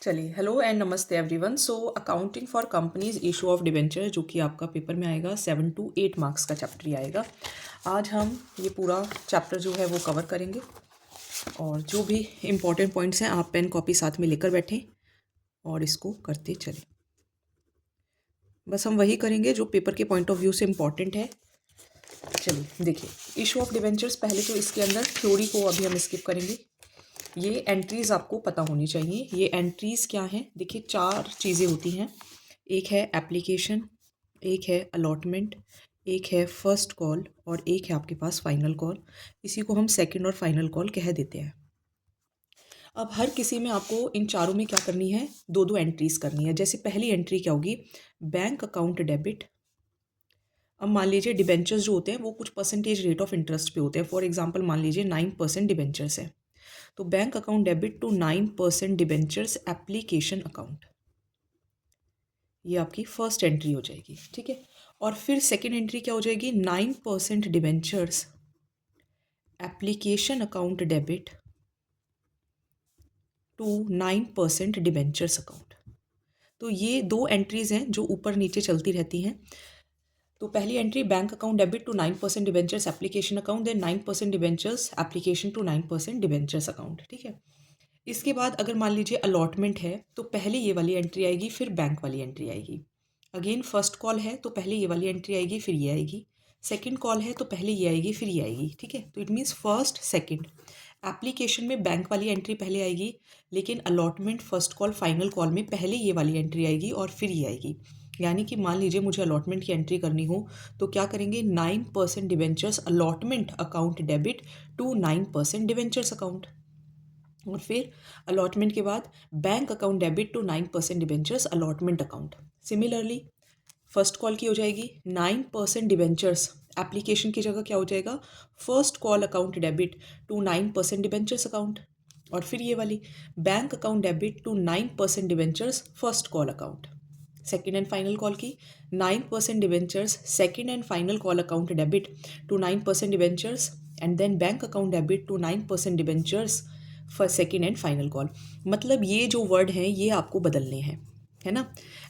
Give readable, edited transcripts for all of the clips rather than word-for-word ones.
चलिए, hello and नमस्ते everyone. So accounting for companies issue of debenture, जो कि आपका पेपर में आएगा 7 to 8 मार्क्स का चैप्टर ही आएगा। आज हम ये पूरा चैप्टर जो है वो कवर करेंगे और जो भी इम्पोर्टेंट पॉइंट्स हैं आप पेन कॉपी साथ में लेकर बैठें और इसको करते चलें। बस हम वही करेंगे जो पेपर के पॉइंट ऑफ व्यू से इम्पॉर्टेंट है। चलिए देखिए, इशू ऑफ डिबेंचर्स, पहले तो इसके अंदर थ्योरी को अभी हम स्किप करेंगे। ये एंट्रीज़ आपको पता होनी चाहिए। ये एंट्रीज़ क्या हैं? देखिए, 4 चीज़ें होती हैं। एक है एप्लीकेशन, एक है अलॉटमेंट, एक है फर्स्ट कॉल और एक है आपके पास फाइनल कॉल। इसी को हम सेकंड और फाइनल कॉल कह देते हैं। अब हर किसी में आपको इन चारों में क्या करनी है? 2-2 एंट्रीज़ करनी है। जैसे पहली एंट्री क्या होगी? Bank account debit. अब मान लीजिए डिबेंचर्स जो होते हैं वो कुछ परसेंटेज रेट ऑफ इंटरेस्ट पे होते हैं। फॉर एग्जांपल मान लीजिए 9% डिबेंचर्स है, तो bank account debit to 9% debentures application account, ये आपकी फर्स्ट एंट्री हो जाएगी। ठीक है, और फिर सेकेंड एंट्री क्या हो जाएगी? 9% debentures application account debit to 9% debentures account. तो ये 2 एंट्रीज हैं जो ऊपर नीचे चलती रहती हैं। तो पहली entry bank account debit to 9% debentures application account, then 9% debentures application to 9% debentures account. ठीक है, इसके बाद अगर मान लीजिए अलॉटमेंट है तो पहले ये वाली एंट्री आएगी, फिर बैंक वाली एंट्री आएगी। अगेन फर्स्ट कॉल है तो पहले ये वाली एंट्री आएगी, फिर ये आएगी। सेकंड कॉल है तो पहले ये आएगी, फिर ये आएगी। ठीक है, तो it means first second. Application में बैंक वाली एंट्री पहले आएगी, लेकिन allotment first call final call में पहले ये वाली एंट्री आएगी और फिर ये आएगी। यानी कि मान लीजिए मुझे अलॉटमेंट की एंट्री करनी हो तो क्या करेंगे? 9% debentures allotment account debit to 9% debentures account, और फिर अलॉटमेंट के बाद bank account debit to 9% debentures allotment account. Similarly first call की हो जाएगी 9% डिबेंचर्स एप्लीकेशन की जगह क्या हो जाएगा? First call account debit to 9% debentures account, और फिर ये वाली bank account debit to 9% debentures first call account. Second and final call की 9% debentures second and final call account debit to 9% debentures, and then bank account debit to 9% debentures for second and final call. मतलब ये जो word हैं ये आपको बदलने हैं, है ना?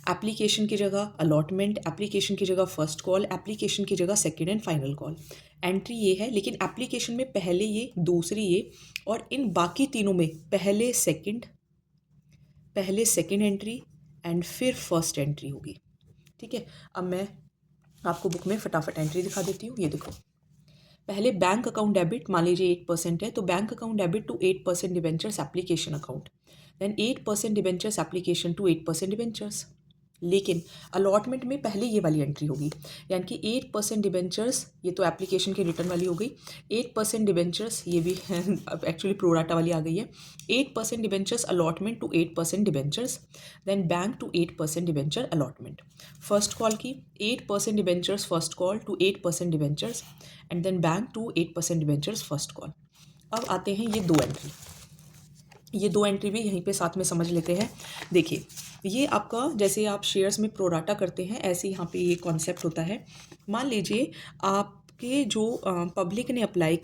एप्लीकेशन की जगह अलॉटमेंट, एप्लीकेशन की जगह फर्स्ट कॉल, एप्लीकेशन की जगह second and final call. Entry ये है, लेकिन एप्लीकेशन में पहले ये, दूसरी ये, और इन बाकी तीनों में पहले सेकेंड एंट्री एंड फिर फर्स्ट एंट्री होगी। ठीक है, अब मैं आपको बुक में फटाफट एंट्री दिखा देती हूँ। ये देखो, पहले बैंक अकाउंट डेबिट, मान लीजिए 8% है तो bank account debit to 8% debentures application account, then 8% debentures application to 8% debentures. लेकिन अलॉटमेंट में पहले ये वाली एंट्री होगी, यानी कि 8% डिबेंचर्स, ये तो एप्लीकेशन की रिटर्न वाली हो गई। 8% डिबेंचर्स, ये भी अब एक्चुअली प्रोराटा वाली आ गई है। 8% debentures allotment to 8% debentures, then bank to 8% debenture allotment. First call की 8% debentures first call to 8% debentures, and then bank to 8% debentures first call. अब आते हैं ये 2 एंट्री, ये 2 एंट्री भी यहीं पे साथ में समझ लेते हैं। देखिए, ये आपका जैसे आप शेयर्स में प्रोराटा करते हैं, ऐसे यहाँ पे ये कॉन्सेप्ट होता है। मान लीजिए आपके जो पब्लिक ने अप्लाई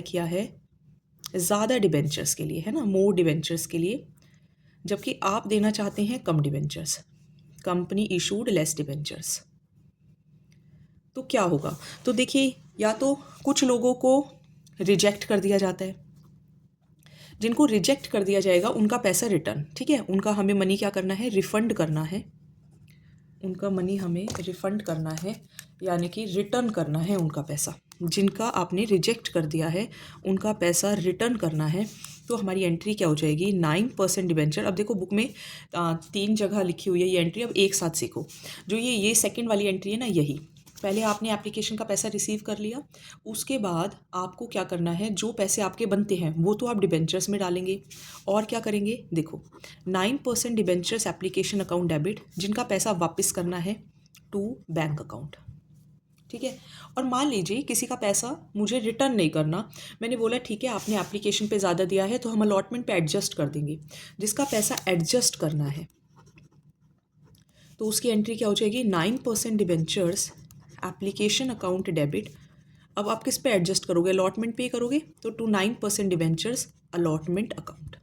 किया है ज़्यादा डिबेंचर्स के लिए, है ना, मोर डिबेंचर्स के लिए, जबकि आप देना चाहते हैं कम debentures. Company issued less debentures, तो क्या होगा? तो देखिए, या तो कुछ लोगों को रिजेक्ट कर दिया जाता है, जिनको रिजेक्ट कर दिया जाएगा उनका पैसा रिटर्न। ठीक है, उनका हमें मनी क्या करना है? रिफ़ंड करना है। उनका मनी हमें रिफ़ंड करना है, यानी कि रिटर्न करना है उनका पैसा। जिनका आपने रिजेक्ट कर दिया है उनका पैसा रिटर्न करना है। तो हमारी एंट्री क्या हो जाएगी? 9% डिबेंचर। अब देखो बुक में 3 जगह लिखी हुई है ये एंट्री, अब एक साथ सीखो। जो ये सेकंड वाली एंट्री है ना, यही पहले आपने एप्लीकेशन का पैसा रिसीव कर लिया, उसके बाद आपको क्या करना है? जो पैसे आपके बनते हैं वो तो आप डिबेंचर्स में डालेंगे, और क्या करेंगे? देखो, 9% डिबेंचर्स एप्लीकेशन अकाउंट डेबिट, जिनका पैसा वापस करना है टू बैंक अकाउंट। ठीक है, और मान लीजिए किसी का पैसा मुझे रिटर्न नहीं करना, मैंने बोला ठीक है आपने एप्लीकेशन पे ज़्यादा दिया है तो हम अलॉटमेंट पे एडजस्ट कर देंगे। जिसका पैसा एडजस्ट करना है तो उसकी एंट्री क्या हो जाएगी? 9% डिबेंचर्स एप्लीकेशन अकाउंट डेबिट। अब आप किस पे एडजस्ट करोगे? अलॉटमेंट पे करोगे, तो टू 9% डिबेंचर्स अलॉटमेंट अकाउंट।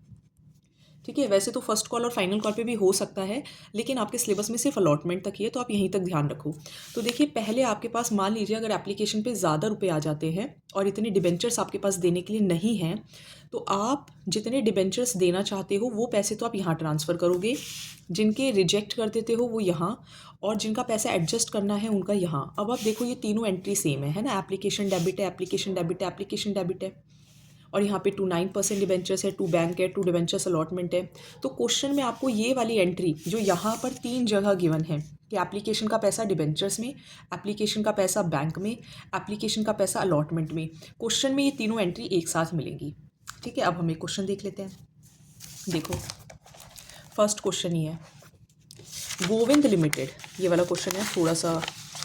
ठीक है, वैसे तो फर्स्ट कॉल और फाइनल कॉल पे भी हो सकता है, लेकिन आपके सिलेबस में सिर्फ अलॉटमेंट तक ही है, तो आप यहीं तक ध्यान रखो। तो देखिए, पहले आपके पास मान लीजिए अगर एप्लीकेशन पे ज़्यादा रुपए आ जाते हैं और इतने डिबेंचर्स आपके पास देने के लिए नहीं हैं, तो आप जितने डिबेंचर्स देना चाहते हो वो पैसे तो आप यहाँ ट्रांसफ़र करोगे, जिनके रिजेक्ट कर देते हो वो यहाँ, और जिनका पैसा एडजस्ट करना है उनका यहाँ। अब आप देखो, ये तीनों एंट्री सेम है ना, एप्लीकेशन डेबिट है, एप्लीकेशन डेबिट है, एप्लीकेशन डेबिट है, और यहाँ पे 9% डिबेंचर्स है, 2 बैंक है, 2 डिबेंचर्स अलॉटमेंट है। तो क्वेश्चन में आपको ये वाली एंट्री जो यहाँ पर 3 जगह गिवन है कि एप्लीकेशन का पैसा डिबेंचर्स में, एप्लीकेशन का पैसा बैंक में, एप्लीकेशन का पैसा अलॉटमेंट में, क्वेश्चन में ये तीनों एंट्री एक साथ मिलेंगी। ठीक है, अब हम एक क्वेश्चन देख लेते हैं। देखो, फर्स्ट क्वेश्चन ये है, गोविंद लिमिटेड, ये वाला क्वेश्चन है,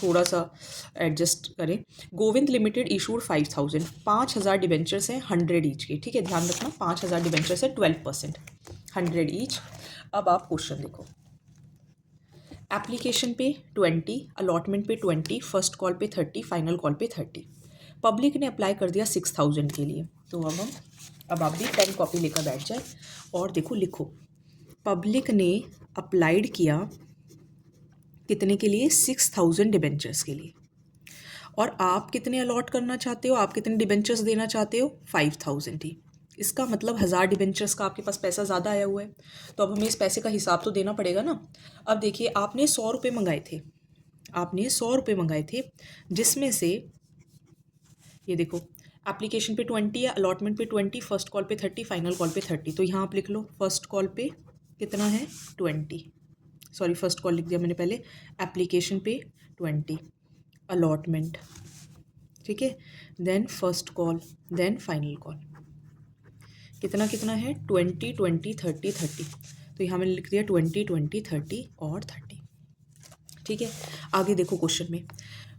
थोड़ा सा एडजस्ट करें। गोविंद लिमिटेड इशूड 5000, 5000 डिबेंचर्स हैं 100 ईच के। ठीक है, ध्यान रखना, 5000 डिबेंचर्स है, 12%, 100 ईच। अब आप क्वेश्चन देखो, एप्लीकेशन पे 20, अलॉटमेंट पे 20, फर्स्ट कॉल पे 30, फाइनल कॉल पे 30। पब्लिक ने अप्लाई कर दिया 6000 के लिए। तो अब आप भी पेन कॉपी लेकर बैठ जाए और देखो, लिखो, पब्लिक ने अप्लाइड किया कितने के लिए? 6000 डिबेंचर्स के लिए। और आप कितने अलॉट करना चाहते हो, आप कितने डिबेंचर्स देना चाहते हो? 5000 ही। इसका मतलब 1000 डिबेंचर्स का आपके पास पैसा ज़्यादा आया हुआ है, तो अब हमें इस पैसे का हिसाब तो देना पड़ेगा ना। अब देखिए, आपने 100 रुपये मंगाए थे, जिसमें से ये देखो, एप्लीकेशन पे 20 है, अलॉटमेंट पे 20, फर्स्ट कॉल पे 30, फाइनल कॉल पे 30। तो यहाँ आप लिख लो, फर्स्ट कॉल पे कितना है? 20, सॉरी फर्स्ट कॉल लिख दिया मैंने पहले, एप्लीकेशन पे 20, अलॉटमेंट, ठीक है, then first call, then final call. कितना कितना है? 20 20 30 30। तो यहाँ मैंने लिख दिया 20 20 30 और 30। ठीक है, आगे देखो, क्वेश्चन में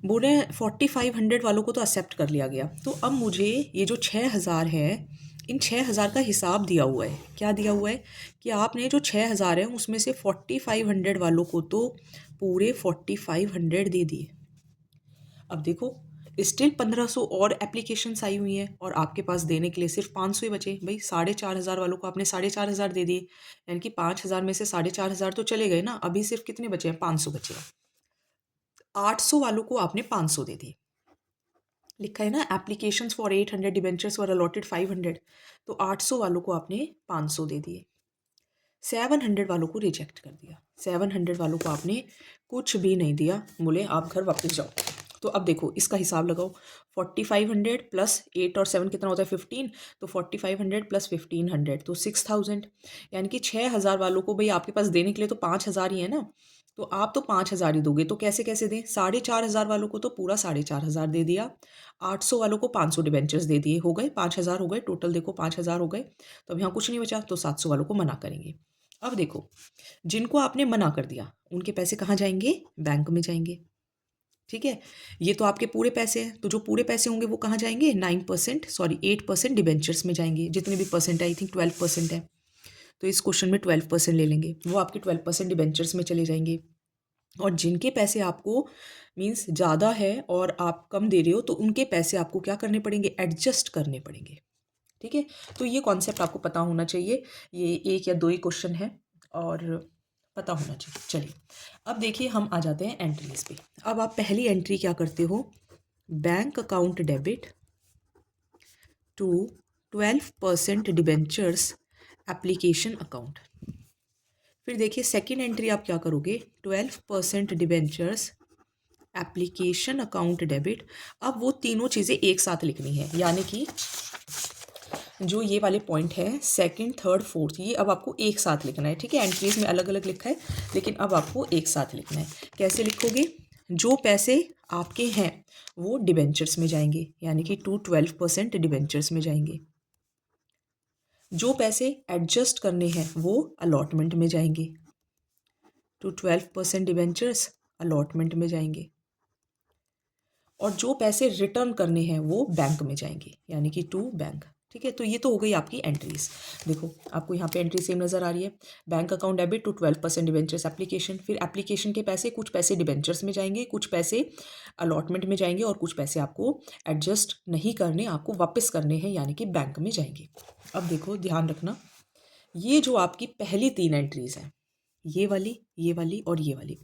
बोले 4500 वालों को तो एक्सेप्ट कर लिया गया। तो अब मुझे ये जो 6000 है, इन 6000 का हिसाब दिया हुआ है। क्या दिया हुआ है? कि आपने जो 6000 है उसमें से 4500 वालों को तो पूरे 4500 दे दिए। अब देखो, स्टिल 1500 और एप्लीकेशंस आई हुई हैं और आपके पास देने के लिए सिर्फ 500 ही बचे। भाई 4500 वालों को आपने 4500 दे दिए, यानी कि 5000 में से 4500 तो चले गए ना, अभी सिर्फ कितने बचे हैं? 500 बचे हैं। 800 वालों को आपने 500 दे दिए। लिखा है ना, applications for 800 debentures were allotted 500, तो 800 वालों को आपने 500 दे दिए। 700 वालों को रिजेक्ट कर दिया, 700 वालों को आपने कुछ भी नहीं दिया, बोले आप घर वापस जाओ। तो अब देखो, इसका हिसाब लगाओ, 4500 प्लस 8 और 7 कितना होता है? 15। तो 4500 प्लस 1500 तो 6000, यानी कि 6000 वालों को भाई आपके पास देने के लिए तो 5000 ही है ना, तो आप तो 5000 ही दोगे। तो कैसे कैसे दें? 4500 वालों को तो पूरा 4500 दे दिया, 800 वालों को 500 डिबेंचर्स दे दिए, हो गए 5000 हो गए टोटल। देखो 5000 हो गए, तो अब यहाँ कुछ नहीं बचा, तो 700 वालों को मना करेंगे। अब देखो, जिनको आपने मना कर दिया उनके पैसे कहाँ जाएंगे? बैंक में जाएंगे। ठीक है, ये तो आपके पूरे पैसे हैं, तो जो पूरे पैसे होंगे वो कहाँ जाएंगे? 8% डिबेंचर्स में जाएंगे। जितने भी परसेंट है, आई थिंक 12% है, तो इस क्वेश्चन में 12% ले लेंगे, वो आपके 12% डिबेंचर्स में चले जाएंगे। और जिनके पैसे आपको मीन्स ज़्यादा है और आप कम दे रहे हो, तो उनके पैसे आपको क्या करने पड़ेंगे? एडजस्ट करने पड़ेंगे। ठीक है, तो ये कॉन्सेप्ट आपको पता होना चाहिए। ये 1 या 2 ही क्वेश्चन है और पता होना चाहिए। चलिए, अब देखिए, हम आ जाते हैं एंट्रीज पे। अब आप पहली एंट्री क्या करते हो? Bank account debit to 12% debentures application account. फिर देखिए, सेकेंड एंट्री आप क्या करोगे? 12% डिबेंचर्स एप्लीकेशन अकाउंट डेबिट। अब वो तीनों चीज़ें एक साथ लिखनी है, यानी कि जो ये वाले पॉइंट है, सेकंड, थर्ड, फोर्थ, ये अब आपको एक साथ लिखना है। ठीक है, एंट्रीज में अलग अलग लिखा है, लेकिन अब आपको एक साथ लिखना है। कैसे लिखोगे? जो पैसे आपके हैं वो डिबेंचर्स में जाएंगे, यानी कि 12% डिबेंचर्स में जाएंगे। जो पैसे एडजस्ट करने हैं वो अलॉटमेंट में जाएंगे, 12% डिबेंचर्स अलॉटमेंट में जाएंगे। और जो पैसे रिटर्न करने हैं वो बैंक में जाएंगे, यानी कि टू बैंक। ठीक है, तो ये तो हो गई आपकी एंट्रीज। देखो, आपको यहाँ पे एंट्री सेम नज़र आ रही है, bank account debit to 12% debentures application. फिर एप्लीकेशन के पैसे, कुछ पैसे डिबेंचर्स में जाएंगे, कुछ पैसे अलॉटमेंट में जाएंगे, और कुछ पैसे आपको एडजस्ट नहीं करने, आपको वापस करने हैं, यानी कि बैंक में जाएंगे। अब देखो, ध्यान रखना, ये जो आपकी पहली 3 एंट्रीज़ हैं, ये वाली और ये वाली,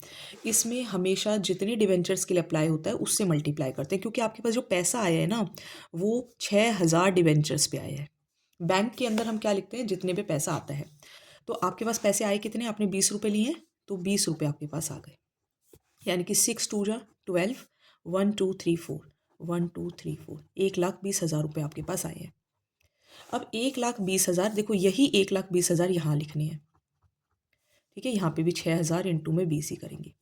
इसमें हमेशा जितने डिवेंचर्स के लिए अप्लाई होता है उससे मल्टीप्लाई करते हैं, क्योंकि आपके पास जो पैसा आया है ना वो 6,000 डिवेंचर्स पे आया है। बैंक के अंदर हम क्या लिखते हैं, जितने पे पैसा आता है। तो आपके पास पैसे आए कितने, आपने 20 रुपये लिए हैं तो 20 रुपये आपके पास आ गए, यानी कि 6 2 जा 12, 1 2 3 4, 1 2 3 4, 1,20,000 रुपये आपके पास आए हैं। अब 1,20,000, देखो यही 1,20,000 यहाँ लिखने हैं, ठीक है। यहाँ पे भी 6,000 इंटू में 20 ही करेंगे।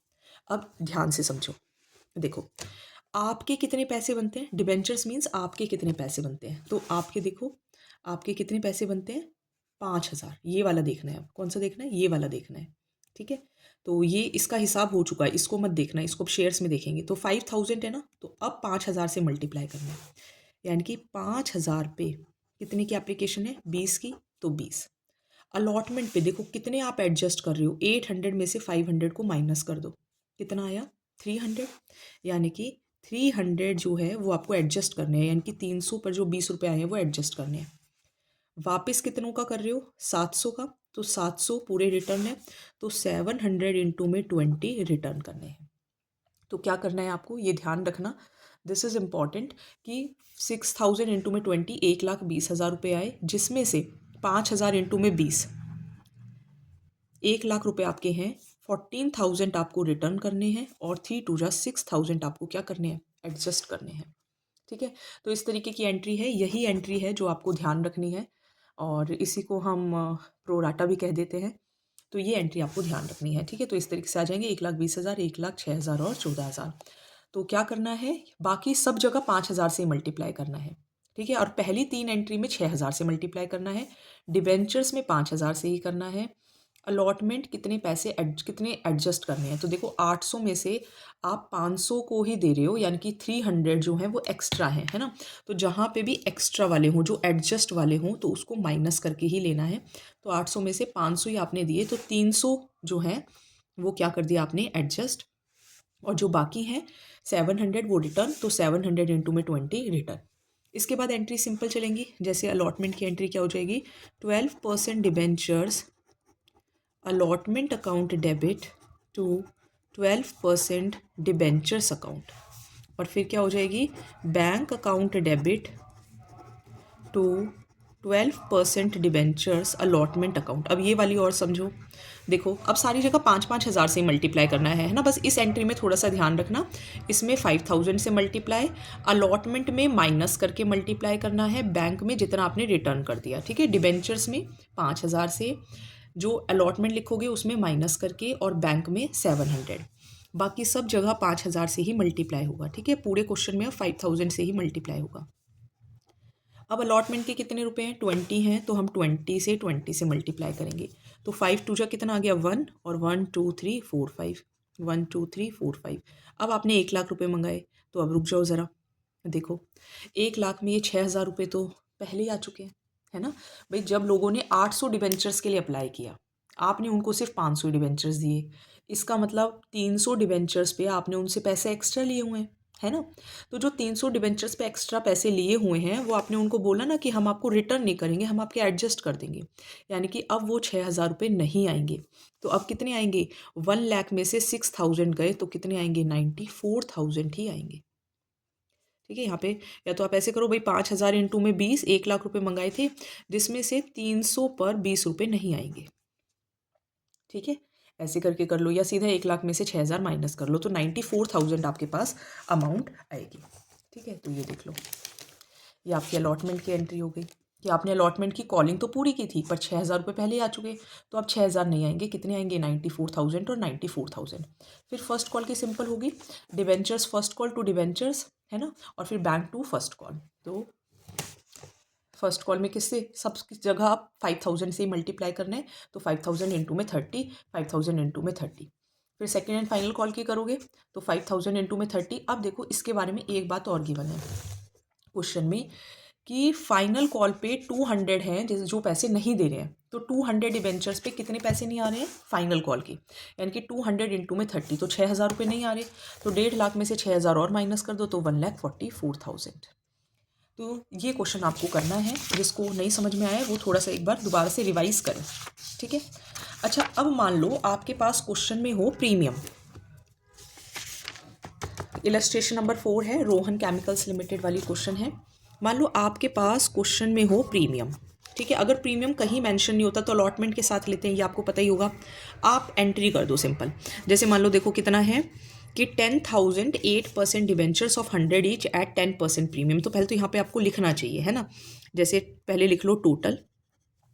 अब ध्यान से समझो, देखो आपके कितने पैसे बनते हैं, डिबेंचर्स मीन्स आपके कितने पैसे बनते हैं। तो आपके देखो, आपके कितने पैसे बनते हैं, 5,000। ये वाला देखना है, कौन सा देखना है, ये वाला देखना है, ठीक है। तो ये इसका हिसाब हो चुका है, इसको मत देखना, इसको अब शेयर्स में देखेंगे। तो 5,000 है ना, तो अब 5,000 से मल्टीप्लाई करना है, यानी कि 5,000 पे कितने की एप्लीकेशन है, 20 की, तो 20। अलॉटमेंट पे देखो कितने आप एडजस्ट कर रहे हो, 800 में से 500 को माइनस कर दो, कितना आया, 300। यानी कि 300 जो है वो आपको एडजस्ट करने हैं, यानी कि 300 पर जो 20 रुपये आए हैं वो एडजस्ट करने हैं। वापस कितनों का कर रहे हो, 700 का, तो 700 पूरे रिटर्न है, तो 700 इंटू में 20 रिटर्न करने हैं। तो क्या करना है आपको, ये ध्यान रखना, दिस इज़ इम्पॉर्टेंट, कि 6,000 इंटू में 20, 1,20,000 रुपये आए, जिसमें से 5,000 इंटू में 20, 1,00,000 रुपये आपके हैं। 14,000 आपको रिटर्न करने हैं, और 3 2 जा 6,000 आपको क्या करने हैं, एडजस्ट करने हैं, ठीक है। तो इस तरीके की एंट्री है, यही एंट्री है जो आपको ध्यान रखनी है, और इसी को हम प्रोराटा भी कह देते हैं। तो ये एंट्री आपको ध्यान रखनी है, ठीक है। तो इस तरीके से आ जाएंगे 1,20,000, 1,06,000 और 14,000। तो क्या करना है, बाकी सब जगह 5,000 से मल्टीप्लाई करना है, ठीक है। और पहली 3 एंट्री में 6,000 से मल्टीप्लाई करना है, डिबेंचर्स में 5,000 से ही करना है। अलॉटमेंट कितने पैसे कितने एडजस्ट करने हैं, तो देखो 800 में से आप 500 को ही दे रहे हो, यानी कि 300 जो है वो एक्स्ट्रा है ना। तो जहाँ पे भी एक्स्ट्रा वाले हों, जो एडजस्ट वाले हों, तो उसको माइनस करके ही लेना है। तो 800 में से 500 ही आपने दिए, तो 300 जो है वो क्या कर दिया आपने, एडजस्ट, और जो बाकी हैं 700 वो रिटर्न, तो 700 इंटू में 20 रिटर्न। इसके बाद एंट्री सिंपल चलेंगी, जैसे अलॉटमेंट की एंट्री क्या हो जाएगी, 12% debentures allotment account debit to 12% debentures account, और फिर क्या हो जाएगी, bank account debit to 12% debentures allotment account. अब ये वाली और समझो, देखो अब सारी जगह 5,000 से मल्टीप्लाई करना है ना, बस इस एंट्री में थोड़ा सा ध्यान रखना, इसमें 5,000 से मल्टीप्लाई, अलॉटमेंट में माइनस करके मल्टीप्लाई करना है, बैंक में जितना आपने रिटर्न कर दिया, ठीक है। डिबेंचर्स में 5,000 से, जो अलॉटमेंट लिखोगे उसमें माइनस करके, और बैंक में 700, बाकी सब जगह 5,000 से ही मल्टीप्लाई होगा, ठीक है। पूरे क्वेश्चन में 5,000 से ही मल्टीप्लाई होगा। अब अलॉटमेंट के कितने रुपए हैं, 20 हैं, तो हम 20 से मल्टीप्लाई करेंगे, तो 5 2 जा कितना आ गया, 1, और 1 2 3 4 5, 1 2 3 4 5। अब आपने 1,00,000 रुपये मंगाए, तो अब रुक जाओ ज़रा, देखो 1,00,000 में ये 6,000 रुपये तो पहले ही आ चुके हैं, है ना। भाई जब लोगों ने 800 डिबेंचर्स के लिए अप्लाई किया, आपने उनको सिर्फ 500 डिबेंचर्स दिए, इसका मतलब 300 डिबेंचर्स पे आपने उनसे पैसे एक्स्ट्रा लिए हुए हैं, है ना। तो जो 300 डिबेंचर्स पे एक्स्ट्रा पैसे लिए हुए हैं, वो आपने उनको बोला ना कि हम आपको रिटर्न नहीं करेंगे, हम आपके एडजस्ट कर देंगे, यानी कि अब वो 6,000 रुपये नहीं आएंगे। तो अब कितने आएंगे, 1,00,000 में से 6,000 गए, तो कितने आएंगे, 94,000 ही आएंगे, ठीक है। यहाँ पे या तो आप ऐसे करो भाई, 5,000 इंटू में 20, 1,00,000 रुपये मंगाए थे, जिसमें से 300 पर 20 रुपये नहीं आएंगे, ठीक है। ऐसे करके कर लो, या सीधा 1,00,000 में से 6,000 माइनस कर लो, तो 94,000 आपके पास अमाउंट आएगी, ठीक है। तो ये देख लो, ये आपकी अलॉटमेंट की एंट्री हो गई, कि आपने अलॉटमेंट की कॉलिंग तो पूरी की थी, पर 6,000 रुपये पहले ही आ चुके, तो अब 6,000 नहीं आएंगे, कितने आएंगे, 94,000 और 94,000। फिर फर्स्ट कॉल की सिंपल होगी, debentures first call to debentures, है ना, और फिर बैंक टू फर्स्ट कॉल। तो फर्स्ट कॉल में किससे, सब जगह आप 5,000 से ही मल्टीप्लाई करना है, तो 5,000 इंटू में 30, 5,000 इंटू में 30। फिर सेकेंड एंड फाइनल कॉल की करोगे, तो 5,000 इंटू में 30। अब देखो इसके बारे में एक बात और गिवन है क्वेश्चन में, कि फाइनल कॉल पे 200 हैं, जैसे जो पैसे नहीं दे रहे हैं, तो 200 डिबेंचर्स पे कितने पैसे नहीं आ रहे हैं फाइनल कॉल की, यानी कि 200 इंटू में 30, तो 6,000 रुपये नहीं आ रहे, तो 1,50,000 में से 6,000 और माइनस कर दो, तो 1,44,000। तो ये क्वेश्चन आपको करना है, जिसको नहीं समझ में आया वो थोड़ा सा एक बार दोबारा से रिवाइज करें, ठीक है। अच्छा, अब मान लो आपके पास क्वेश्चन में हो प्रीमियम। इलस्ट्रेशन नंबर 4 है, रोहन केमिकल्स लिमिटेड वाली क्वेश्चन है। मान लो आपके पास क्वेश्चन में हो प्रीमियम, ठीक है। अगर प्रीमियम कहीं मेंशन नहीं होता तो अलॉटमेंट के साथ लेते हैं, ये आपको पता ही होगा। आप एंट्री कर दो सिंपल। जैसे मान लो देखो कितना है कि 10,000 8% debentures of 100 each eight 10% premium. तो पहले तो यहाँ पे आपको लिखना चाहिए, है ना। जैसे पहले लिख लो टोटल।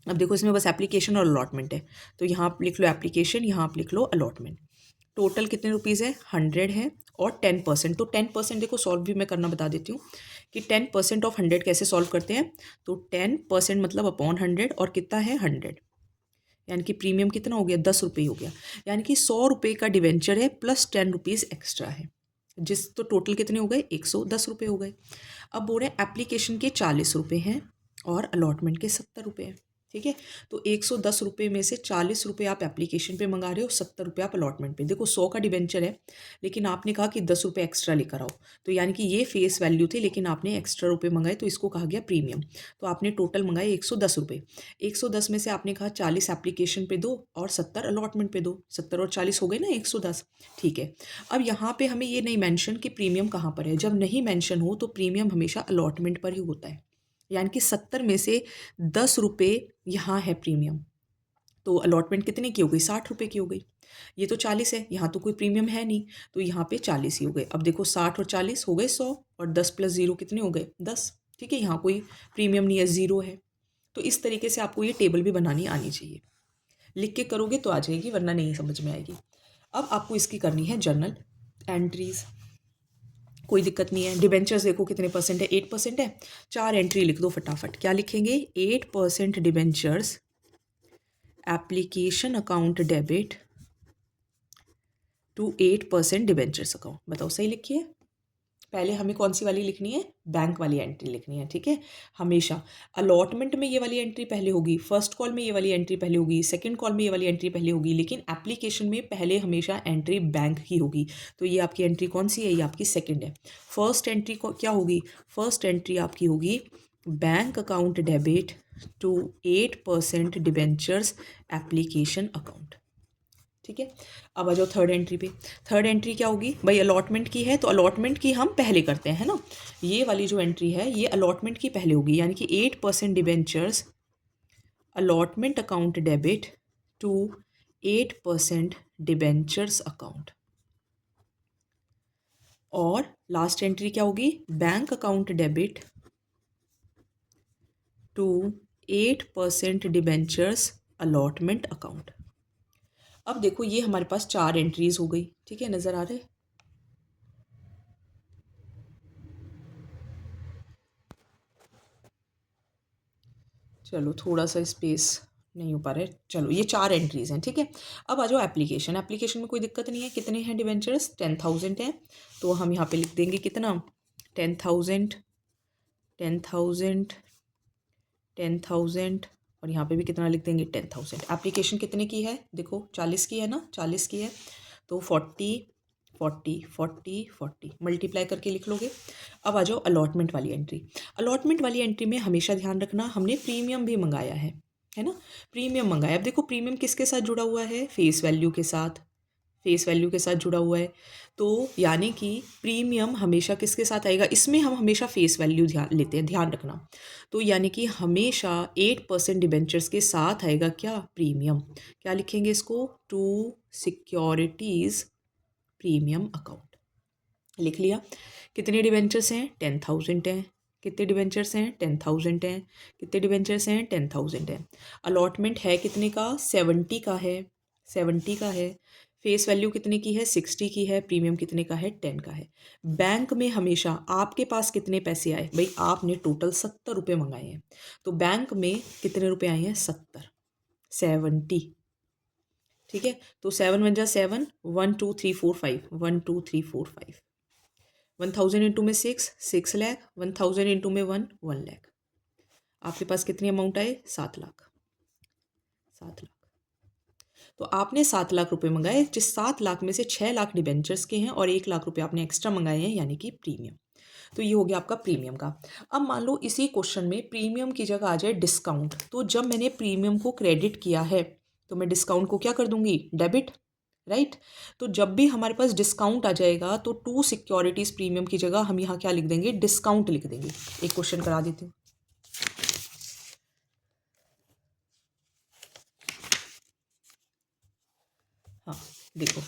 अब देखो इसमें बस एप्लीकेशन और अलॉटमेंट है, तो यहाँ आप लिख लो एप्लीकेशन, यहाँ आप लिख लो अलॉटमेंट। टोटल कितने रुपीज़ है, 100 है, और 10%। तो 10% देखो सॉल्व भी मैं करना बता देती हूँ कि 10% ऑफ 100 कैसे सॉल्व करते हैं। तो 10% मतलब अपॉन 100, और कितना है 100, यानी कि प्रीमियम कितना हो गया, 10 रुपये हो गया। यानी कि 100 रुपये का डिवेंचर है प्लस 10 रुपीज़ एक्स्ट्रा है, तो टोटल कितने हो गए, 110 रुपये हो गए। अब बोल रहे हैं एप्लीकेशन के 40 रुपये हैं और अलॉटमेंट के 70 रुपये हैं, ठीक है। तो 110 रुपये में से 40 रुपये आप एप्लीकेशन पे मंगा रहे हो, 70 रुपये आप अलॉटमेंट पे। देखो 100 का डिबेंचर है, लेकिन आपने कहा कि 10 रुपये एक्स्ट्रा लेकर आओ, तो यानी कि ये फेस वैल्यू थे, लेकिन आपने एक्स्ट्रा रुपये मंगाए, तो इसको कहा गया प्रीमियम। तो आपने टोटल मंगाए 110 रुपये। 110 में से आपने कहा 40 एप्लीकेशन पे दो और 70 अलॉटमेंट पे दो, 70 और 40 हो गए ना 110, ठीक है। अब यहाँ पे हमें ये नहीं मेंशन कि प्रीमियम कहाँ पर है। जब नहीं मेंशन हो तो प्रीमियम हमेशा अलॉटमेंट पर ही होता है, यानी कि 70 में से 10 रुपये यहाँ है प्रीमियम, तो अलॉटमेंट कितने की हो गई, 60 रुपये की हो गई। ये तो 40 है, यहाँ तो कोई प्रीमियम है नहीं, तो यहाँ पे 40 ही हो गए। अब देखो 60 और 40 हो गए 100, और 10 प्लस 0 कितने हो गए, 10, ठीक है। यहाँ कोई प्रीमियम नहीं है, 0 है। तो इस तरीके से आपको ये टेबल भी बनानी आनी चाहिए। लिख के करोगे तो आ जाएगी, वरना नहीं समझ में आएगी। अब आपको इसकी करनी है जर्नल एंट्रीज, कोई दिक्कत नहीं है। डिबेंचर्स देखो कितने परसेंट है, 8% है। 4 एंट्री लिख दो फटाफट। क्या लिखेंगे, 8% debentures application account debit to 8% debentures account. बताओ सही लिखिए। पहले हमें कौन सी वाली लिखनी है, बैंक वाली एंट्री लिखनी है, ठीक है। हमेशा अलॉटमेंट में ये वाली एंट्री पहले होगी, फर्स्ट कॉल में ये वाली एंट्री पहले होगी, सेकंड कॉल में ये वाली एंट्री पहले होगी, लेकिन एप्लीकेशन में पहले हमेशा एंट्री बैंक की होगी। तो ये आपकी एंट्री कौन सी है, ये आपकी सेकंड है। फर्स्ट एंट्री को क्या होगी, फर्स्ट एंट्री आपकी होगी bank account debit to 8% debentures application account, ठीक है। अब आ जाओ थर्ड एंट्री पे। थर्ड एंट्री क्या होगी भाई, अलॉटमेंट की है तो अलॉटमेंट की हम पहले करते हैं ना। ये वाली जो एंट्री है ये अलॉटमेंट की पहले होगी, यानी कि 8% debentures allotment account debit to 8% debentures account. और लास्ट एंट्री क्या होगी, bank account debit to 8% debentures allotment account. अब देखो ये हमारे पास 4 एंट्रीज हो गई, ठीक है, नज़र आ रहे। चलो थोड़ा सा स्पेस नहीं हो पा रहा है, चलो ये 4 एंट्रीज हैं, ठीक है। अब आ जाओ एप्लीकेशन। एप्लीकेशन में कोई दिक्कत नहीं है, कितने हैं डिबेंचर्स, 10,000 है, तो हम यहाँ पे लिख देंगे कितना, 10,000 10,000 10,000, और यहाँ पे भी कितना लिख देंगे, 10,000। एप्लीकेशन कितने की है, देखो 40 की है ना, 40 की है, तो 40 40 40 40 मल्टीप्लाई करके लिख लोगे। अब आ जाओ अलॉटमेंट वाली एंट्री। अलॉटमेंट वाली एंट्री में हमेशा ध्यान रखना हमने प्रीमियम भी मंगाया है ना। प्रीमियम मंगाया, अब देखो प्रीमियम किसके साथ जुड़ा हुआ है, फेस वैल्यू के साथ, फेस वैल्यू के साथ जुड़ा हुआ है। तो यानी कि प्रीमियम हमेशा किसके साथ आएगा, इसमें हम हमेशा फेस वैल्यू ध्यान लेते हैं, ध्यान रखना। तो यानी कि हमेशा 8% डिबेंचर्स के साथ आएगा क्या, प्रीमियम। क्या लिखेंगे इसको, टू सिक्योरिटीज़ प्रीमियम अकाउंट। लिख लिया। कितने डिबेंचर्स हैं, 10,000 हैं। कितने डिबेंचर्स हैं, 10,000 हैं। कितने डिबेंचर्स हैं, 10,000 हैं। अलॉटमेंट है कितने का, 70 का है, 70 का है। फेस वैल्यू कितने की है, 60 की है। प्रीमियम कितने का है, 10 का है। बैंक में हमेशा आपके पास कितने पैसे आए भाई, आपने टोटल 70 रुपये मंगाए हैं, तो बैंक में कितने रुपए आए हैं, 70, ठीक है। तो 7 × 7, 1 2 3 4 5, 1 2 3 4 5, 1,000 इंटू में 6 लाख, 1,000 इंटू में 1 लाख। आपके पास कितनी अमाउंट आए, 7 लाख, 7 लाख। तो आपने 7 लाख रुपए मंगाए, जिस 7 लाख में से 6 लाख डिबेंचर्स के हैं और 1 लाख रुपए आपने एक्स्ट्रा मंगाए हैं, यानी कि प्रीमियम। तो ये हो गया आपका प्रीमियम का। अब मान लो इसी क्वेश्चन में प्रीमियम की जगह आ जाए डिस्काउंट, तो जब मैंने प्रीमियम को क्रेडिट किया है तो मैं डिस्काउंट को क्या कर दूंगी, डेबिट, राइट। तो जब भी हमारे पास डिस्काउंट आ जाएगा तो टू सिक्योरिटीज प्रीमियम की जगह हम यहाँ क्या लिख देंगे, डिस्काउंट लिख देंगे। एक क्वेश्चन करा देती हूँ। हाँ देखो,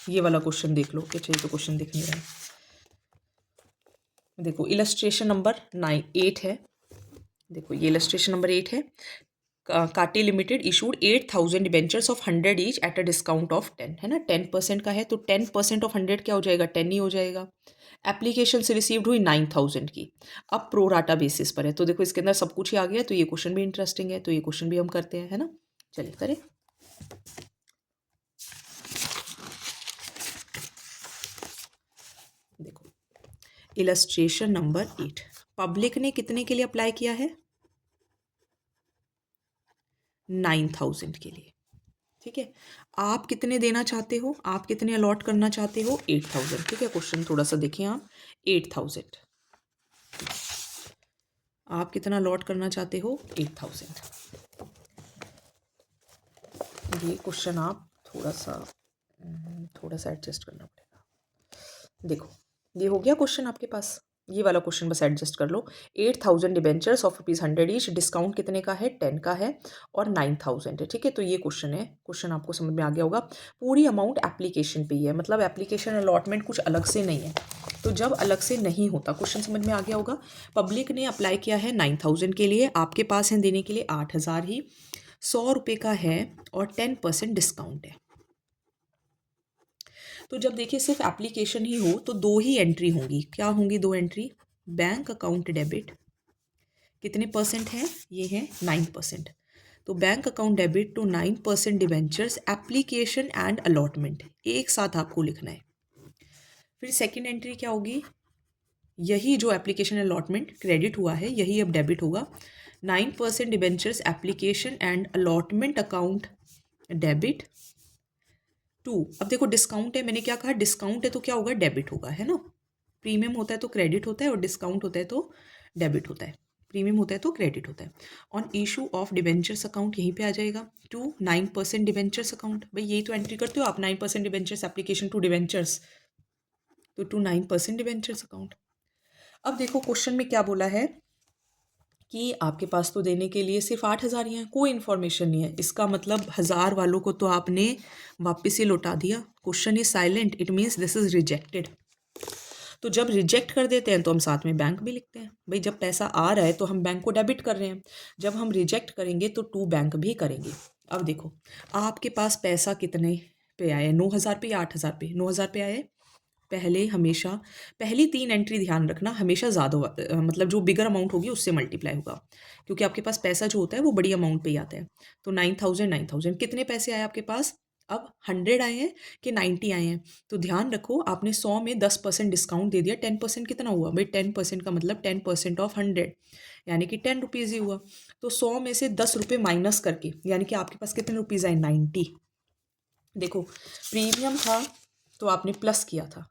ये वाला क्वेश्चन देख लो। अच्छा, ये तो क्वेश्चन दिख नहीं रहा है। देखो इलस्ट्रेशन नंबर 8 है। देखो ये इलस्ट्रेशन नंबर 8 है। काटी limited issued 8,000 debentures of 100 each at a discount of 10, है ना। 10% का है तो 10% ऑफ 100 क्या हो जाएगा, 10 ही हो जाएगा। एप्लीकेशन से रिसीव्ड हुई 9,000 की। अब प्रो राटा बेसिस पर है, तो देखो इसके अंदर सब कुछ ही आ गया, तो ये क्वेश्चन भी इंटरेस्टिंग है, तो ये क्वेश्चन भी हम करते हैं, है ना। चलिए करें। देखो इलस्ट्रेशन नंबर 8, पब्लिक ने कितने के लिए अप्लाई किया है, 9,000 के लिए, ठीक है। आप कितने देना चाहते हो, आप कितने अलॉट करना चाहते हो, 8,000, ठीक है। क्वेश्चन थोड़ा सा देखें आप, 8,000 आप कितना अलॉट करना चाहते हो, 8,000। ये क्वेश्चन आप थोड़ा सा एडजस्ट करना पड़ेगा। देखो ये हो गया क्वेश्चन आपके पास, ये वाला क्वेश्चन बस एडजस्ट कर लो। 8,000 डिबेंचर्स ऑफ ₹100 ईच, डिस्काउंट कितने का है, 10 का है, और 9,000 है, ठीक है। तो ये क्वेश्चन है, क्वेश्चन आपको समझ में आ गया होगा। पूरी अमाउंट एप्लीकेशन पे ही है, मतलब एप्लीकेशन अलॉटमेंट कुछ अलग से नहीं है। तो जब अलग से नहीं होता, क्वेश्चन समझ में आ गया होगा। पब्लिक ने अप्लाई किया है 9,000 के लिए, आपके पास है देने के लिए 8,000 ही, 100 रुपये का है और 10% डिस्काउंट है। तो जब देखिए सिर्फ एप्लीकेशन ही हो तो दो ही एंट्री होंगी, क्या होंगी, दो एंट्री। बैंक अकाउंट डेबिट कितने परसेंट है, ये है 9%। तो bank account debit to 9% debentures application and allotment, एक साथ आपको लिखना है। फिर सेकेंड एंट्री क्या होगी, यही जो एप्लीकेशन अलॉटमेंट क्रेडिट हुआ है यही अब डेबिट होगा। 9% debentures application and allotment account debit to, अब देखो डिस्काउंट है, मैंने क्या कहा, डिस्काउंट है तो क्या होगा, डेबिट होगा, है ना। प्रीमियम होता है तो क्रेडिट होता है और डिस्काउंट होता है तो डेबिट होता है। प्रीमियम होता है तो क्रेडिट होता है। On issue of debentures account यहीं पे आ जाएगा, टू 9% डिबेंचर्स अकाउंट, भाई यही तो एंट्री करते हो आप, 9% डिबेंचर्स एप्लीकेशन टू डिबेंचर्स, तो टू 9% डिबेंचर्स अकाउंट। अब देखो क्वेश्चन में क्या बोला है कि आपके पास तो देने के लिए सिर्फ 8,000 ही हैं, कोई इन्फॉर्मेशन नहीं है। इसका मतलब 1,000 वालों को तो आपने वापस ही लौटा दिया। Question is silent, it means this is rejected. तो जब रिजेक्ट कर देते हैं तो हम साथ में बैंक भी लिखते हैं, भाई जब पैसा आ रहा है तो हम बैंक को डेबिट कर रहे हैं, जब हम रिजेक्ट करेंगे तो टू बैंक भी करेंगे। अब देखो आपके पास पैसा कितने पे आया, 9,000 पे या 8,000 पे, 9,000 पे आया है। पहले हमेशा पहली 3 एंट्री ध्यान रखना, हमेशा ज़्यादा मतलब जो बिगर अमाउंट होगी उससे मल्टीप्लाई होगा, क्योंकि आपके पास पैसा जो होता है वो बड़ी अमाउंट पे ही आता है। तो 9,000 कितने पैसे आए आपके पास, अब 100 आए हैं कि 90 आए हैं। तो ध्यान रखो आपने 100 में 10% डिस्काउंट दे दिया, 10% कितना हुआ भाई, 10% का मतलब 10% ऑफ 100 यानी कि 10 रुपीज़ ही हुआ। तो 100 में से 10 रुपये माइनस करके यानी कि आपके पास कितने रुपीज़ आए, 90। देखो प्रीमियम था तो आपने प्लस किया था,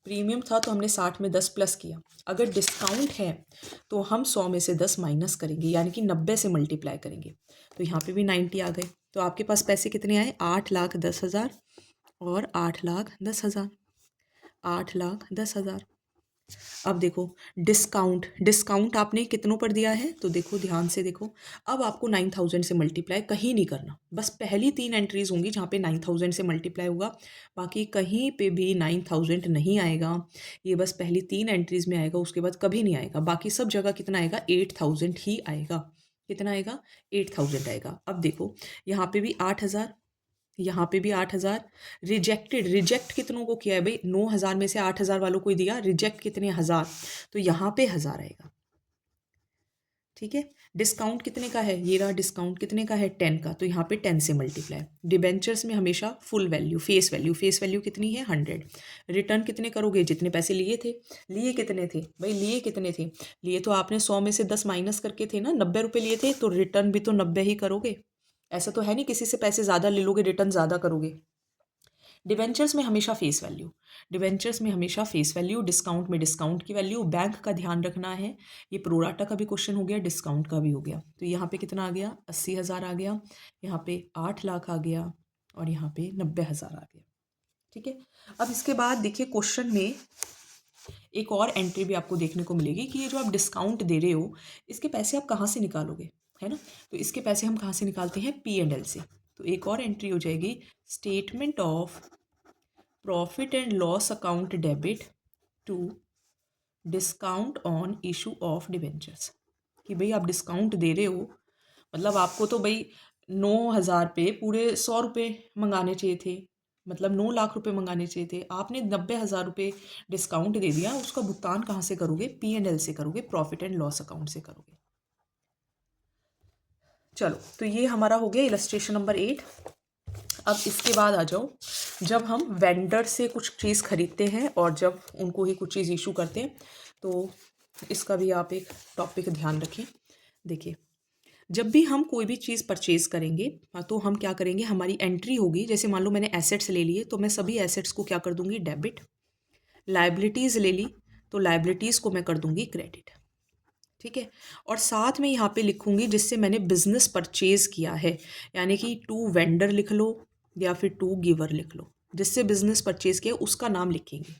प्रीमियम था तो हमने 60 में 10 प्लस किया। अगर डिस्काउंट है तो हम 100 में से 10 माइनस करेंगे यानी कि 90 से मल्टीप्लाई करेंगे। तो यहाँ पे भी 90 आ गए। तो आपके पास पैसे कितने आए, 8,10,000 और 8,10,000, 8,10,000। अब देखो डिस्काउंट, डिस्काउंट आपने कितनों पर दिया है, तो देखो ध्यान से देखो, अब आपको 9,000 से मल्टीप्लाई कहीं नहीं करना, बस पहली 3 एंट्रीज होंगी जहाँ पे 9,000 से मल्टीप्लाई होगा, बाकी कहीं पे भी 9,000 नहीं आएगा। ये बस पहली 3 एंट्रीज में आएगा, उसके बाद कभी नहीं आएगा। बाकी सब जगह कितना आएगा, 8,000 ही आएगा। कितना आएगा, 8,000 आएगा। अब देखो यहाँ पे भी 8,000, यहाँ पे भी 8,000। रिजेक्टेड, रिजेक्ट कितनों को किया है भाई, 9,000 में से 8,000 वालों को ही दिया, रिजेक्ट कितने, 1,000, तो यहाँ पे 1,000 आएगा, ठीक है। डिस्काउंट कितने का है, ये रहा डिस्काउंट कितने का है, 10 का, तो यहाँ पे 10 से मल्टीप्लाई। डिबेंचर्स में हमेशा full value, face value, face value कितनी है, 100। रिटर्न कितने करोगे, जितने पैसे लिए थे, लिए कितने थे भाई, लिए कितने थे, लिए तो आपने 100 में से 10 माइनस करके थे ना, 90 रुपये लिए थे, तो रिटर्न भी तो 90 ही करोगे। ऐसा तो है नहीं किसी से पैसे ज़्यादा ले लोगे रिटर्न ज़्यादा करोगे। डिवेंचर्स में हमेशा फेस वैल्यू, डिवेंचर्स में हमेशा फेस वैल्यू, डिस्काउंट में डिस्काउंट की वैल्यू। बैंक का ध्यान रखना है, ये प्रोराटा का भी क्वेश्चन हो गया, डिस्काउंट का भी हो गया। तो यहाँ पे कितना आ गया, 80,000 आ गया, यहाँ पे 8 लाख आ गया, और यहाँ पे 90,000 आ गया। ठीक है, अब इसके बाद देखिए क्वेश्चन में एक और एंट्री भी आपको देखने को मिलेगी कि ये जो आप डिस्काउंट दे रहे हो, इसके पैसे आप कहाँ से निकालोगे, है ना। तो इसके पैसे हम कहाँ से निकालते हैं, P&L से। तो एक और एंट्री हो जाएगी, statement of profit and loss account debit to discount on issue of debentures. कि भाई आप डिस्काउंट दे रहे हो, मतलब आपको तो भाई 9,000 पे पूरे 100 रुपये मंगाने चाहिए थे, मतलब 9 लाख रुपए मंगाने चाहिए थे, आपने 90,000 रुपये डिस्काउंट दे दिया। उसका भुगतान कहाँ से करोगे, P&L से करोगे, प्रॉफिट एंड लॉस अकाउंट से करोगे। चलो, तो ये हमारा हो गया इलस्ट्रेशन नंबर 8। अब इसके बाद आ जाओ, जब हम वेंडर से कुछ चीज़ खरीदते हैं और जब उनको ही कुछ चीज़ इशू करते हैं, तो इसका भी आप एक टॉपिक ध्यान रखें। देखिए, जब भी हम कोई भी चीज़ परचेज करेंगे तो हम क्या करेंगे, हमारी एंट्री होगी, जैसे मान लो मैंने एसेट्स ले लिए तो मैं सभी एसेट्स को क्या कर दूंगी, डेबिट। लाइबिलिटीज़ ले ली तो लाइबिलिटीज़ को मैं कर दूंगी क्रेडिट। ठीक है, और साथ में यहाँ पे लिखूंगी जिससे मैंने बिजनेस परचेज किया है, यानी कि टू वेंडर लिख लो या फिर टू गिवर लिख लो, जिससे बिजनेस परचेज किया उसका नाम लिखेंगे।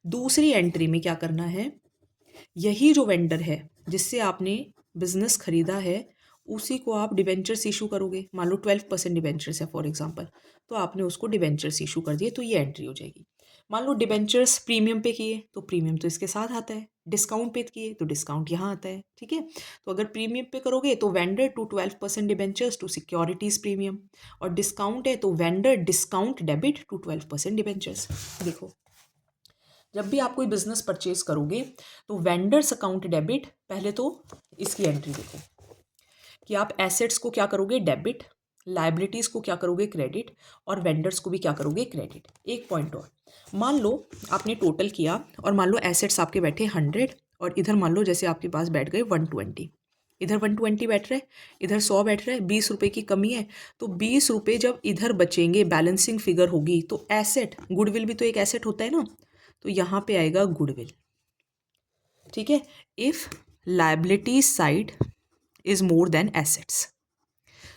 दूसरी एंट्री में क्या करना है, यही जो वेंडर है जिससे आपने बिजनेस खरीदा है उसी को आप डिवेंचर्स इशू करोगे। मान लो 12% डिवेंचर्स है फॉर एग्जांपल, तो आपने उसको डिवेंचर्स इशू कर दिए, तो ये एंट्री हो जाएगी। मान लो डिवेंचर्स प्रीमियम पे किए तो प्रीमियम तो इसके साथ आता है, डिस्काउंट पे किए तो डिस्काउंट यहाँ आता है। ठीक है, तो अगर प्रीमियम पे करोगे तो vendor to 12% debentures to securities premium, और डिस्काउंट है तो vendor discount debit to 12% debentures. देखो, जब भी आप कोई बिजनेस परचेज करोगे तो वेंडर्स अकाउंट डेबिट, पहले तो इसकी एंट्री देखो कि आप एसेट्स को क्या करोगे, डेबिट, लाइबिलिटीज़ को क्या करोगे, क्रेडिट, और वेंडर्स को भी क्या करोगे, क्रेडिट। एक पॉइंट और, मान लो आपने टोटल किया और मान लो एसेट्स आपके बैठे 100 और इधर मान लो जैसे आपके पास बैठ गए 120, इधर 120 बैठ रहे, इधर 100 बैठ रहे, 20 रुपये की कमी है। तो 20 रुपये जब इधर बचेंगे, बैलेंसिंग फिगर होगी, तो एसेट, गुडविल भी तो एक एसेट होता है ना, तो यहाँ पे आएगा गुडविल। ठीक है, if liability side is more than assets,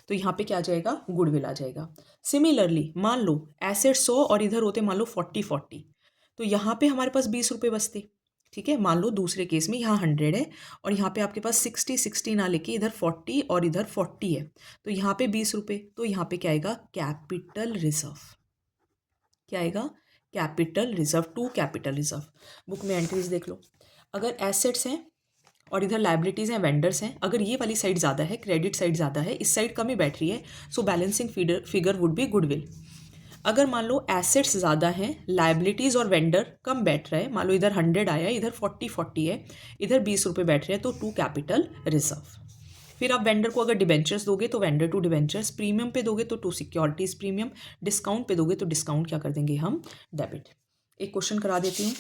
तो यहाँ पे क्या आ जाएगा, गुडविल आ जाएगा। सिमिलरली मान लो एसेट 100 और इधर होते मान लो 40, तो यहाँ पे हमारे पास 20 रुपये बचते। ठीक है, मान लो दूसरे केस में यहाँ 100 है और यहाँ पे आपके पास 60 ना लेके इधर 40 और इधर 40 है, तो यहाँ पे 20 रुपये, तो यहाँ पे क्या आएगा, कैपिटल रिजर्व। क्या आएगा, capital reserve, to capital reserve. Book में एंट्रीज देख लो, अगर एसेट्स हैं और इधर लाइबिलिटीज़ हैं, वेंडर्स हैं, अगर ये वाली साइड ज़्यादा है, क्रेडिट साइड ज़्यादा है, इस साइड कम ही बैठ रही है, so balancing figure would be goodwill. अगर मान लो एसेट्स ज़्यादा हैं, लाइबिलिटीज़ और वेंडर कम बैठ रहा है, मान लो इधर 100 आया, इधर 40 है, इधर 20 रुपये बैठ रहे हैं, तो टू कैपिटल रिजर्व। फिर आप वेंडर को अगर डिबेंचर्स दोगे तो वेंडर टू डिबेंचर्स, प्रीमियम पे दोगे तो टू सिक्योरिटीज प्रीमियम, डिस्काउंट पे दोगे तो डिस्काउंट क्या कर देंगे हम, डेबिट। एक क्वेश्चन करा देती हूँ,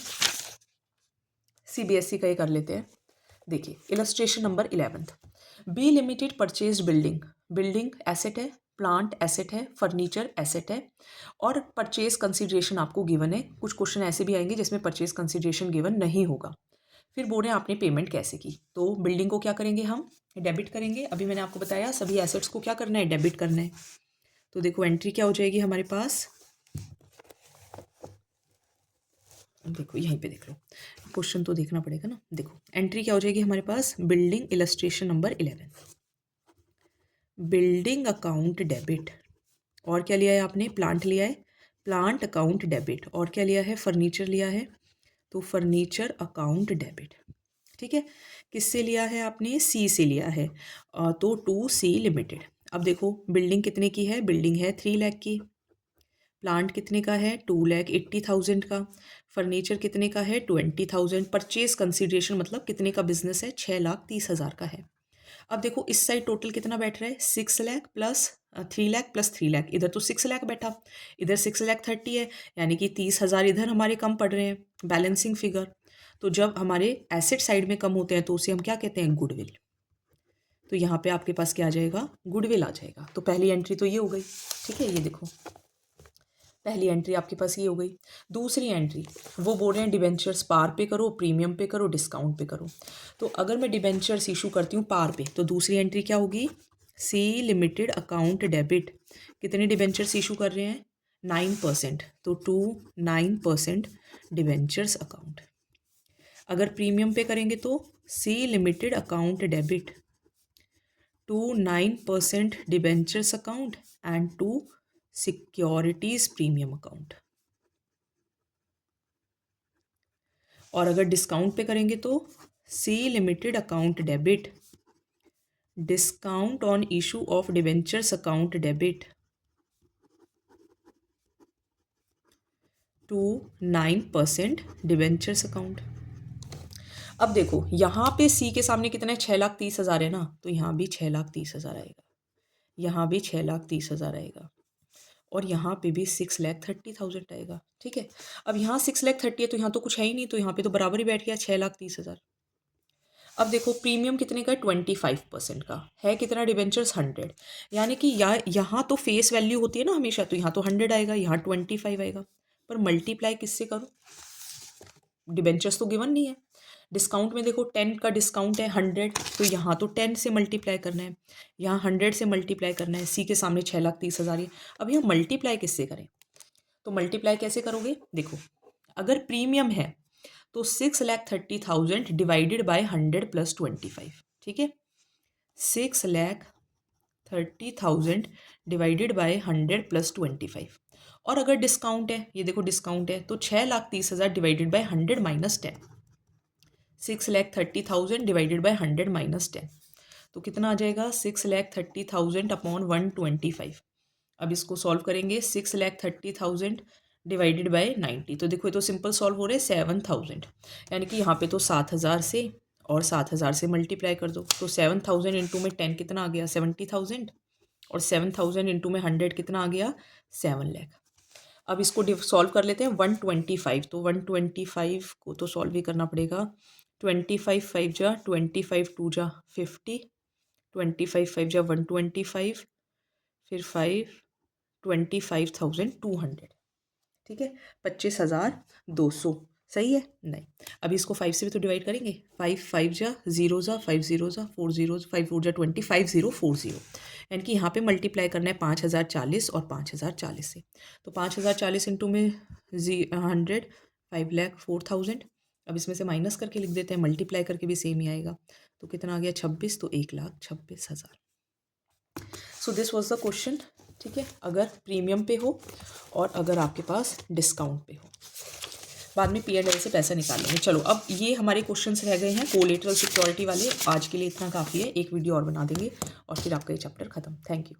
CBSE का ये कर लेते हैं। देखिए, illustration number 11, B limited purchase building, building asset है, प्लांट एसेट है, फर्नीचर एसेट है, और परचेज कंसिडरेशन आपको गिवन है। कुछ क्वेश्चन ऐसे भी आएंगे जिसमें परचेज कंसिडरेशन गिवन नहीं होगा। फिर बोल रहे हैं आपने पेमेंट कैसे की, तो बिल्डिंग को क्या करेंगे हम, डेबिट करेंगे। अभी मैंने आपको बताया सभी एसेट्स को क्या करना है, डेबिट करना है। तो देखो एंट्री क्या हो जाएगी हमारे पास, देखो यहीं पे देख लो, क्वेश्चन तो देखना पड़ेगा ना। देखो एंट्री क्या हो जाएगी हमारे पास, building illustration number 11, building account debit, और क्या लिया है आपने, प्लांट लिया है, प्लांट अकाउंट डेबिट, और क्या लिया है, फर्नीचर लिया है, तो फर्नीचर अकाउंट डेबिट। ठीक है, किससे लिया है आपने, सी से लिया है, तो टू सी लिमिटेड। अब देखो बिल्डिंग कितने की है, बिल्डिंग है 3 लाख की, प्लांट कितने का है, 2,80,000 का, फर्नीचर कितने का है, 20,000, परचेज कंसिडरेशन मतलब कितने का बिजनेस है, 6,30,000 का है। अब देखो इस साइड टोटल कितना बैठ रहा है, 6 लाख प्लस 3 लाख प्लस 3 लाख, इधर तो 6 लाख बैठा, इधर 6,30,000 है, यानी कि 30,000 इधर हमारे कम पड़ रहे हैं, बैलेंसिंग फिगर। तो जब हमारे एसेट साइड में कम होते हैं तो उसे हम क्या कहते हैं, गुडविल। तो यहाँ पे आपके पास क्या आ जाएगा, गुडविल आ जाएगा। तो पहली एंट्री तो ये हो गई। ठीक है, ये देखो पहली एंट्री आपके पास ये हो गई। दूसरी एंट्री वो बोल रहे हैं डिबेंचर्स पार पे करो, प्रीमियम पे करो, डिस्काउंट पे करो। तो अगर मैं डिबेंचर्स इशू करती हूँ पार पे, तो दूसरी एंट्री क्या होगी, सी लिमिटेड अकाउंट डेबिट। कितने डिबेंचर्स इशू कर रहे हैं, 9%, तो टू 9% डिबेंचर्स अकाउंट। अगर प्रीमियम पे करेंगे तो C limited account debit to 9% debentures account and to securities premium account. और अगर डिस्काउंट पे करेंगे तो C limited account debit discount on issue of debentures account debit to 9% debentures account. अब देखो यहाँ पे सी के सामने कितना है, 6,30,000 है ना, तो यहाँ भी 6,30,000 आएगा, यहाँ भी 6,30,000 आएगा, और यहाँ पे भी 6,30,000 आएगा। ठीक है, अब यहाँ 6,30,000 है तो यहाँ तो कुछ है ही नहीं, तो यहाँ पे तो बराबर ही बैठ गया 6,30,000। अब देखो प्रीमियम कितने का, 25% का है, कितना डिबेंचर्स 100, यानी कि यहाँ तो फेस वैल्यू होती है ना हमेशा, तो यहाँ तो 100 आएगा, यहाँ 25 आएगा, पर मल्टीप्लाई किससे करूँ, डिबेंचर्स तो गिवन नहीं है। डिस्काउंट में देखो 10 का डिस्काउंट है 100, तो यहाँ तो 10 से मल्टीप्लाई करना है, यहाँ 100 से मल्टीप्लाई करना है, सी के सामने 6,30,000 है। अब यहाँ मल्टीप्लाई किससे करें, तो मल्टीप्लाई कैसे करोगे, देखो अगर प्रीमियम है तो 6,30,000 डिवाइडेड बाय 100 प्लस 25, ठीक है, 6,30,000 डिवाइडेड बाय 100 प्लस 25। और अगर डिस्काउंट है, ये देखो डिस्काउंट है, तो 6,30,000 divided by 100 minus 10, 6,30,000 divided by 100 minus 10, तो कितना आ जाएगा, 6,30,000 अपॉन 125। अब इसको सॉल्व करेंगे, 6,30,000 डिवाइडेड बाय 90, तो देखो ये तो सिंपल सॉल्व हो रहे हैं 7,000, यानी कि यहाँ पे तो 7,000 से और 7,000 से मल्टीप्लाई कर दो, तो 7,000 इंटू में 10 कितना आ गया, 70,000, और 7,000 इंटू में 100 कितना आ गया, 7 लाख। अब इसको सॉल्व कर लेते हैं 125, तो 125 को तो सॉल्व ही करना पड़ेगा, 25 5 जा 25 2 जा 50, 25 5 जा 125, फिर 5 25,200, ठीक है, 25,200, सही है, नहीं। अभी इसको 5 से भी तो डिवाइड करेंगे, 5 5 जा 0 जा 5 0 जा 4 0 5 4 जा 20 5040, यानी कि यहाँ पे मल्टीप्लाई करना है 5,040 और 5,040 से, तो 5,040 इंटू में 100 5,04,000। अब इसमें से माइनस करके लिख देते हैं, मल्टीप्लाई करके भी सेम ही आएगा, तो कितना आ गया 26, तो 1,26,000। So this was the question, ठीक है, अगर प्रीमियम पे हो और अगर आपके पास डिस्काउंट पे हो। बाद में P&L से पैसा निकालेंगे। चलो अब ये हमारे क्वेश्चंस रह गए हैं कोलेटरल सिक्योरिटी वाले, आज के लिए इतना काफ़ी है, एक वीडियो और बना देंगे और फिर आपका ये चैप्टर खत्म। Thank you.